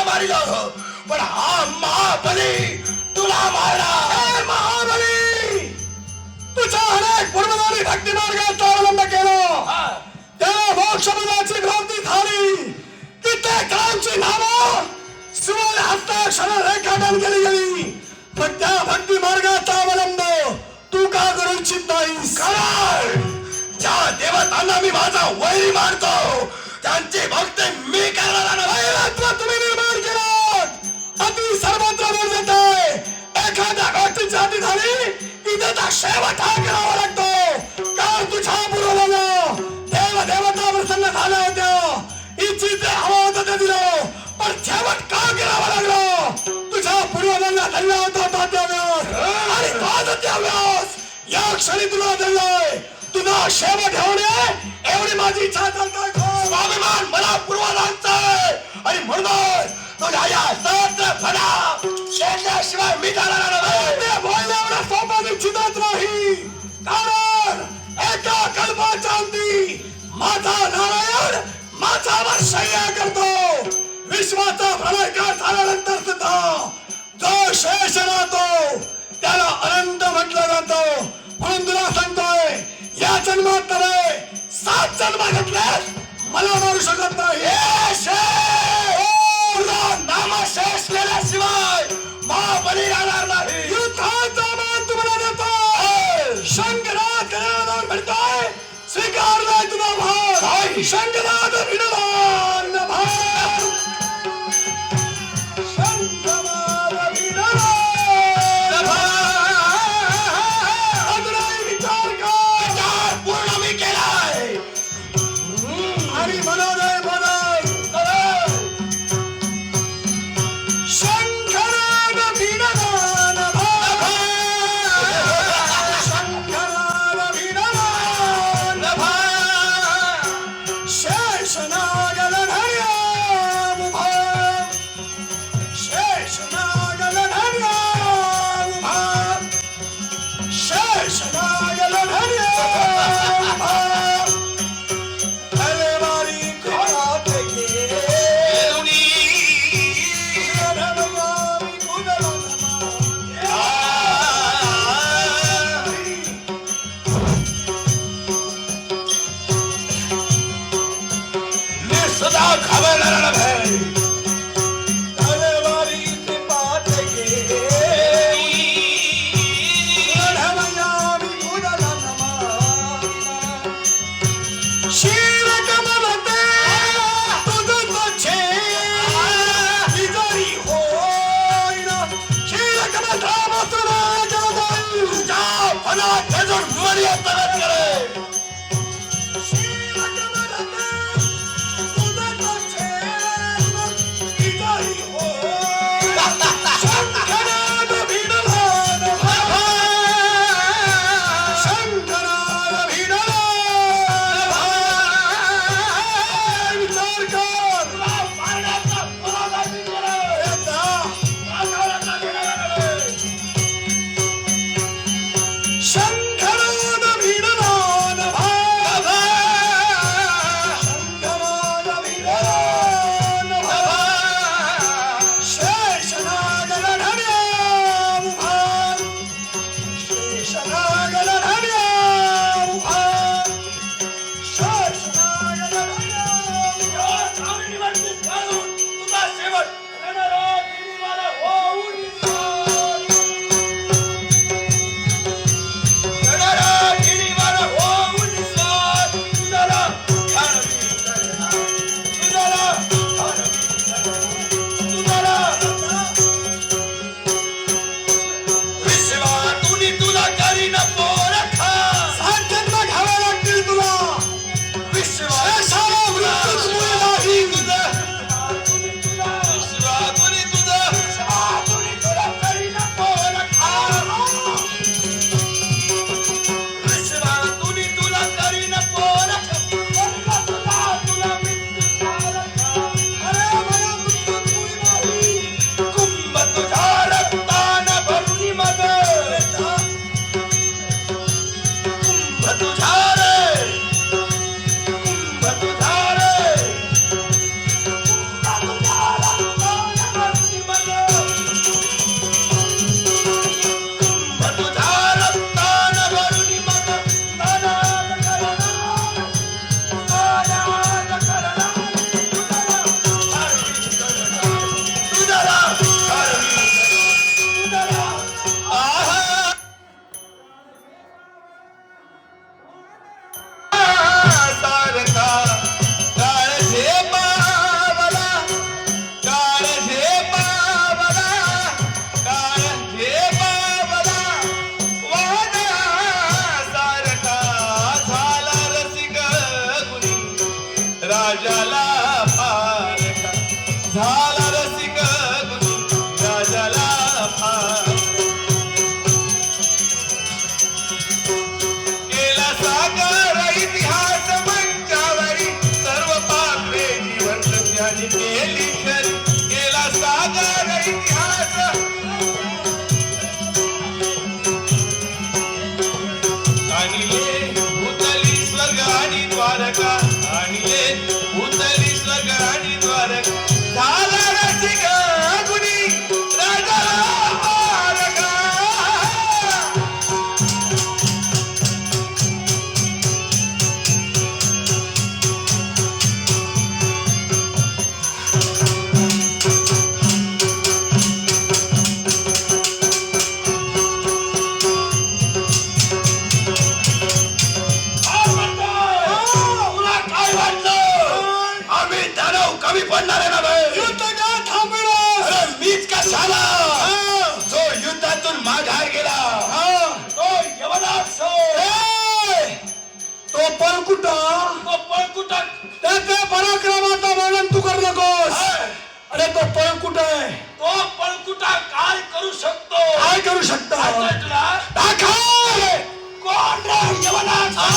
मारिलो पण हा महाबली तुला मारणार. महाबली तुझ्या अनेक पूर्वजांनी भक्ती मार्गाचा अवलंब केला, त्या मोक्षपदाची प्राप्ती झाली. कित्येकांची नावं सुवर्ण हस्ताक्षर रेखाटन केली गेली, पण त्या भक्ती मार्गाचा अवलंब तू का करू इच्छित नाहीस? कारण ज्या देवतांना मी माझा वैरी मानतो त्यांची भक्ती मी करणार नाही. वैरत्व तुम्ही निर्माण केलं, अति सर्वत्र बोलत आहे. एखाद्या गोष्टीची अति झाली की त्याचा शेवट हा करावा लागतो. कारण तुझ्या पूर्वजांना देव देवता प्रसन्न झाल्या होत्या, इच्छित हवं होतं ते दिलं, पण शेवट का करावा लागला? तुझ्या पूर्वजांना धन्य होता तात्याव्यास आणि तो तात्याव्यास या क्षणी तुला धरलाय. तुझा शेवट होणे एवढी माझी इच्छा चालते. स्वाभिमान मला पूर्वजांचा आहे आणि म्हणून तुझ्या या सहस्त्र फणा शेणल्याशिवाय मी जाणार नाही. ते बोलणे एवढा सोपा निश्चितच नाही. कारण एका कल्पाच्या अंती माझा नारायण माझ्यावर शय्या करतो. विश्वाचा प्रलय काळ झाल्यानंतर सुद्धा जो शेष राहतो त्याला अनंत म्हटलं जातं. म्हणून तुला सांगतोय, या जन्मात नव्हे 7 जन्म घेतल्यास मला मारू शकत नाही. तुझा नामशेष केल्याशिवाय महाबली राहणार नाही. युद्धाचा मान तुम्हाला देतो. शंकरात गणादान भेटतोय, स्वीकारलाय तुझा भाग. शंकरात भिडलान भाग. शंकरात भिडलान भाग. अजूनही विचार कर. विचार पूर्ण मी केलाय. आणि मनोदय बदल शंकरात भिडलान भाग. शंकरात भिडलान भाग. शेषनाग लढाई कमी पडणार आहे ना भाई? युद्ध का थांबविलास? अरे मीच कशाला? हा. जो युद्धातून माघार गेला हा. तो यवनाथ सो. ए! तो पळकुटा, तो पळकुटा. त्याच्या पराक्रमाचं वर्णन तू करू नकोस. हा. अरे तो पळकुट आहे. तो पळकुटा काय करू शकतो? काय करू शकतो? काय तुला? दाखव. कोण रे यवनाथ?